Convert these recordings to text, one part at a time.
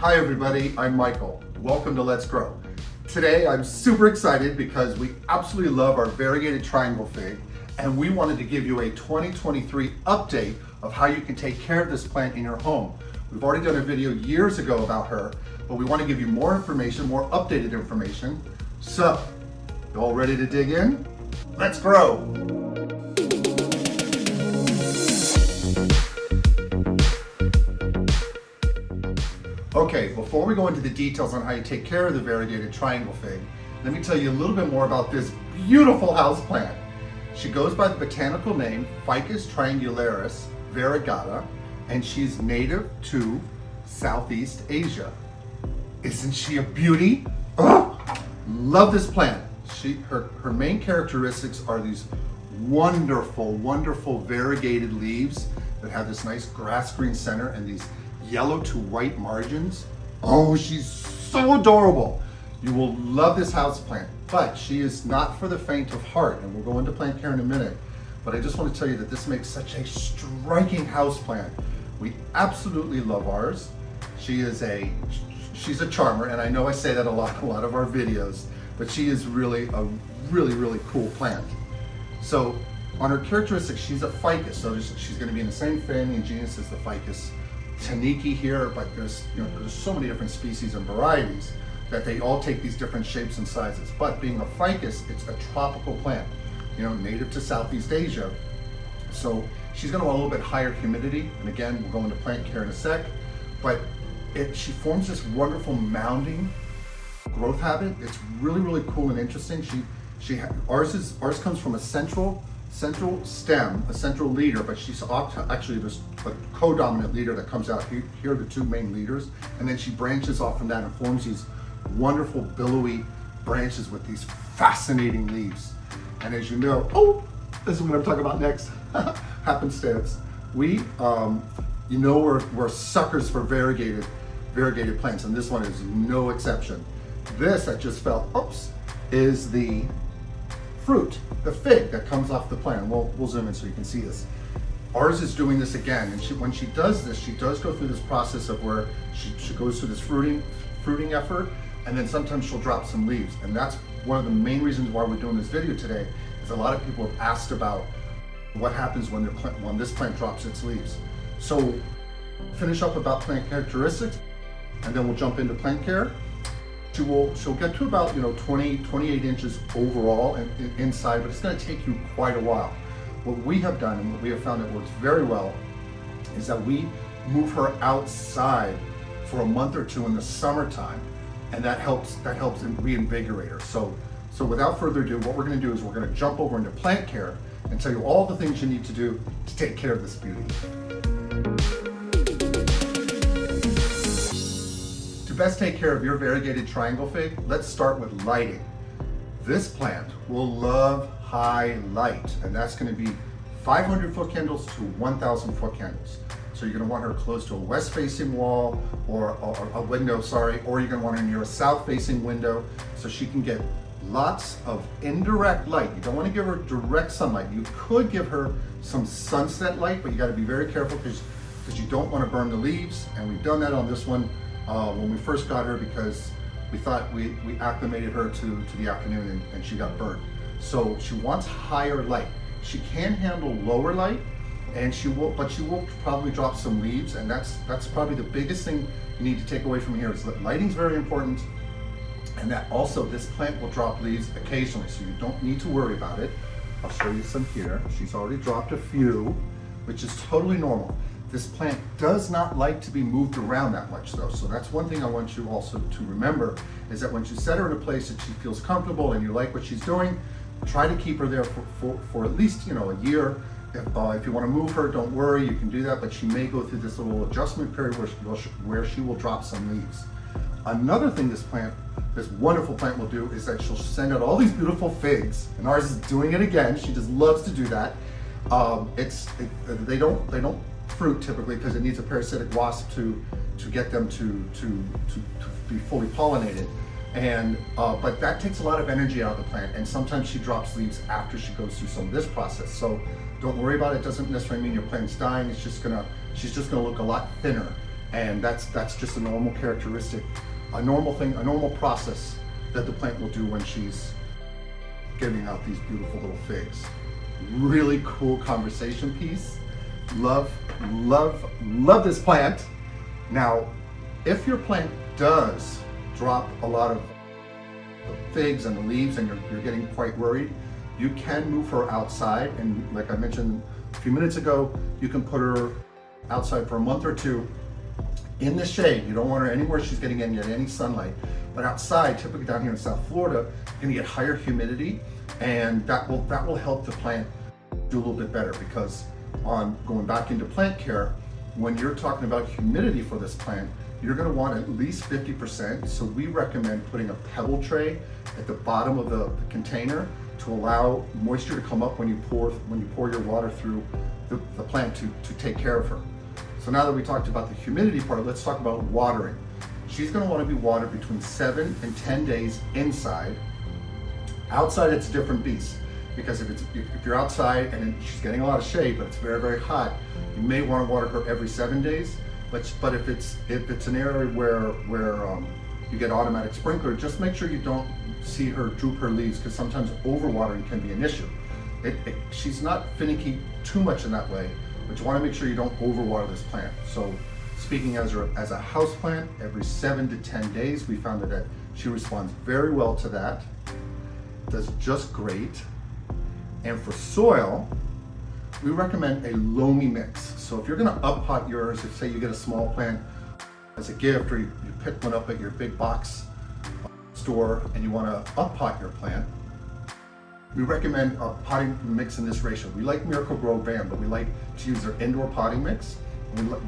Hi everybody, I'm Michael. Welcome to Let's Grow. Today I'm super excited because we absolutely love our variegated triangle fig, and we wanted to give you a 2023 update of how you can take care of this plant in your home. We've already done a video years ago about her, but we want to give you more information, more updated information. So, you all ready to dig in? Let's grow! Okay, before we go into the details on how you take care of the variegated triangle fig, let me tell you a little bit more about this beautiful houseplant. She goes by the botanical name Ficus triangularis Variegata, and she's native to Southeast Asia. Isn't she a beauty? Oh, love this plant. Her main characteristics are these wonderful, wonderful variegated leaves that have this nice grass green center and these yellow to white margins. Oh, she's so adorable. You will love this houseplant, but she is not for the faint of heart, and we'll go into plant care in a minute. But I just want to tell you that this makes such a striking houseplant. We absolutely love ours. She's a charmer, and I know I say that a lot of our videos, but she is really a really cool plant. So on her characteristics, she's a ficus, so she's going to be in the same family and genus as the ficus taniki here, but there's so many different species and varieties that they all take these different shapes and sizes. But being a ficus, it's a tropical plant, native to Southeast Asia. So she's going to want a little bit higher humidity, and again, we'll go into plant care in a sec. But she forms this wonderful mounding growth habit. It's really cool and interesting. Ours comes from a central stem, a central leader, but she's actually there's a co-dominant leader that comes out here. Here are the two main leaders, and then she branches off from that and forms these wonderful billowy branches with these fascinating leaves. And as you know, this is what I'm talking about next. Happenstance. We're suckers for variegated plants, and this one is no exception. This I just felt, is the fruit, the fig that comes off the plant. We'll zoom in so you can see this. Ours is doing this again, and when she does this, she does go through this process of where she goes through this fruiting effort, and then sometimes she'll drop some leaves. And that's one of the main reasons why we're doing this video today, is a lot of people have asked about what happens when this plant drops its leaves. So finish up about plant characteristics, and then we'll jump into plant care. She'll get to about 28 inches overall inside, but it's going to take you quite a while. What we have done, and what we have found that works very well, is that we move her outside for a month or two in the summertime, and that helps reinvigorate her. So without further ado, what we're going to do is we're going to jump over into plant care and tell you all the things you need to do to take care of this beauty. To best take care of your variegated triangle fig, let's start with lighting. This plant will love high light, and that's going to be 500 foot candles to 1,000 foot candles. So you're going to want her close to a west facing wall or a window, or you're going to want her near a south facing window so she can get lots of indirect light. You don't want to give her direct sunlight. You could give her some sunset light, but you got to be very careful because you don't want to burn the leaves, and we've done that on this one when we first got her, because we thought we acclimated her to the afternoon and she got burned. So she wants higher light. She can handle lower light, but she will probably drop some leaves, and that's probably the biggest thing you need to take away from here is that lighting's very important, and that also this plant will drop leaves occasionally, so you don't need to worry about it. I'll show you some here. She's already dropped a few, which is totally normal. This plant does not like to be moved around that much though. So that's one thing I want you also to remember, is that when you set her in a place that she feels comfortable and you like what she's doing, try to keep her there for at least a year. If you want to move her, don't worry, you can do that, but she may go through this little adjustment period where she will drop some leaves. Another thing this wonderful plant will do is that she'll send out all these beautiful figs, and ours is doing it again. She just loves to do that. They don't fruit typically because it needs a parasitic wasp to get them to be fully pollinated, but that takes a lot of energy out of the plant, and sometimes she drops leaves after she goes through some of this process. So don't worry about it. It doesn't necessarily mean your plant's dying. She's just gonna look a lot thinner And that's just a normal characteristic, a normal thing, a normal process that the plant will do when she's giving out these beautiful little figs. Really cool conversation piece. Love this plant. Now, if your plant does drop a lot of the figs and the leaves and you're getting quite worried, you can move her outside. And like I mentioned a few minutes ago, you can put her outside for a month or two in the shade. You don't want her anywhere she's getting any sunlight. But outside, typically down here in South Florida, you're gonna get higher humidity, and that will help the plant do a little bit better. Because on going back into plant care, when you're talking about humidity for this plant, you're gonna want at least 50%. So we recommend putting a pebble tray at the bottom of the container to allow moisture to come up when you pour your water through the plant to take care of her. So now that we talked about the humidity part, let's talk about watering. She's gonna wanna be watered between 7 and 10 days inside. Outside, it's a different beast, because if you're outside and she's getting a lot of shade, but it's very, very hot, you may wanna water her every 7 days. But if it's an area where you get automatic sprinkler, just make sure you don't see her droop her leaves, because sometimes overwatering can be an issue. She's not finicky too much in that way, but you want to make sure you don't overwater this plant. So speaking as a house plant, every 7 to 10 days, we found that she responds very well to that, does just great. And for soil, we recommend a loamy mix. So if you're gonna up pot yours, if say you get a small plant as a gift, or you pick one up at your big box store and you wanna up pot your plant, we recommend a potting mix in this ratio. We like Miracle-Gro Bam, but we like to use their indoor potting mix.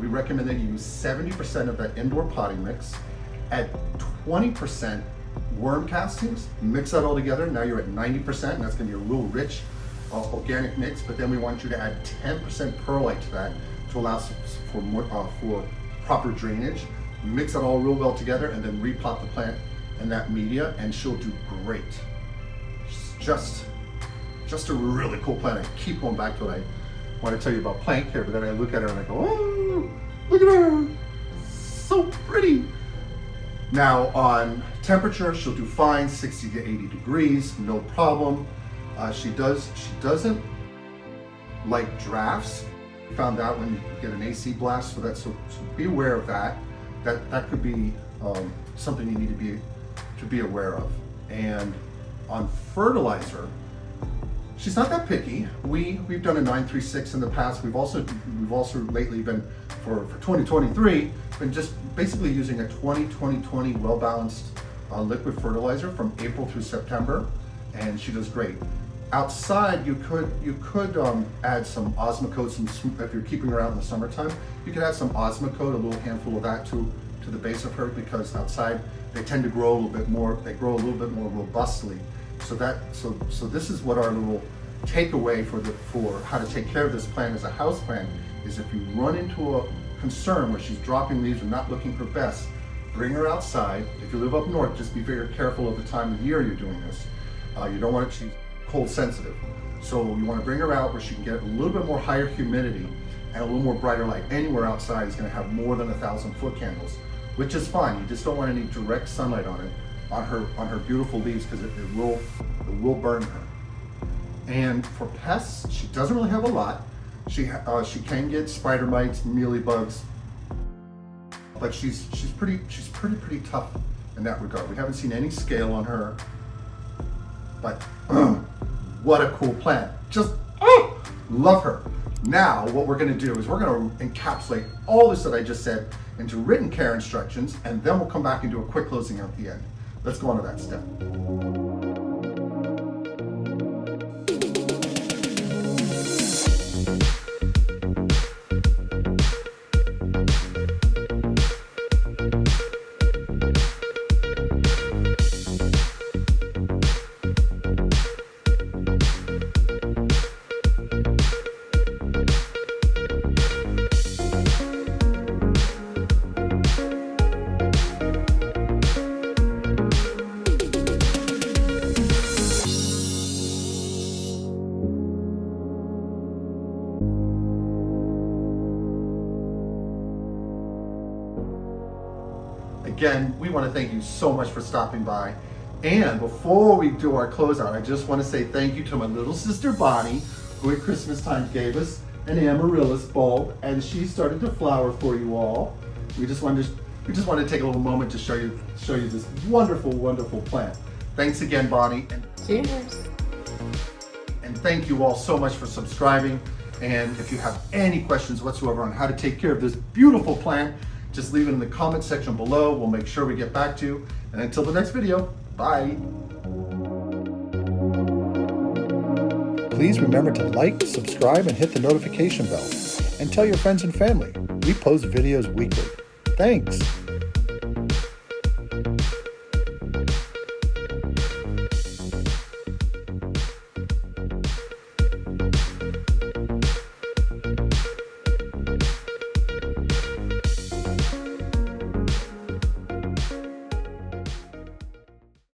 We recommend that you use 70% of that indoor potting mix, add 20% worm castings, mix that all together. Now you're at 90%, and that's gonna be a real rich organic mix. But then we want you to add 10% perlite to that to allow for proper drainage. Mix it all real well together, and then repot the plant in that media, and she'll do great. Just a really cool plant. I keep going back to what I want to tell you about plant care, but then I look at her and I go, oh, look at her, so pretty. Now on temperature, she'll do fine, 60 to 80 degrees, no problem. She doesn't like drafts. We found out when you get an AC blast, so be aware of that. That could be something you need to be aware of. And on fertilizer, she's not that picky. We've done a 936 in the past. We've also lately been for 2023 been just basically using a 20-20-20 well-balanced liquid fertilizer from April through September, and she does great. Outside, you could add some Osmocote. If you're keeping her out in the summertime, you could add some Osmocote, a little handful of that to the base of her, because outside they tend to grow a little bit more. They grow a little bit more robustly. So this is what our little takeaway for how to take care of this plant as a house plant is: if you run into a concern where she's dropping leaves or not looking her best, bring her outside. If you live up north, just be very careful of the time of year you're doing this. You don't want she's cold sensitive, so you want to bring her out where she can get a little bit more higher humidity and a little more brighter light. Anywhere outside is going to have more than 1,000 foot candles, which is fine. You just don't want any direct sunlight on it, on her beautiful leaves, because it will burn her. And for pests, she doesn't really have a lot. She can get spider mites, mealybugs, but she's pretty tough in that regard. We haven't seen any scale on her, but what a cool plant! Just love her. Now, what we're going to do is we're going to encapsulate all this that I just said into written care instructions, and then we'll come back and do a quick closing at the end. Let's go on to that step. Again, we want to thank you so much for stopping by. And before we do our closeout, I just want to say thank you to my little sister Bonnie, who at Christmas time gave us an amaryllis bulb, and she started to flower for you all. We just wanted to take a little moment to show you this wonderful, wonderful plant. Thanks again, Bonnie. Cheers. And thank you all so much for subscribing. And if you have any questions whatsoever on how to take care of this beautiful plant, just leave it in the comment section below. We'll make sure we get back to you. And until the next video, bye. Please remember to like, subscribe, and hit the notification bell. And tell your friends and family. We post videos weekly. Thanks.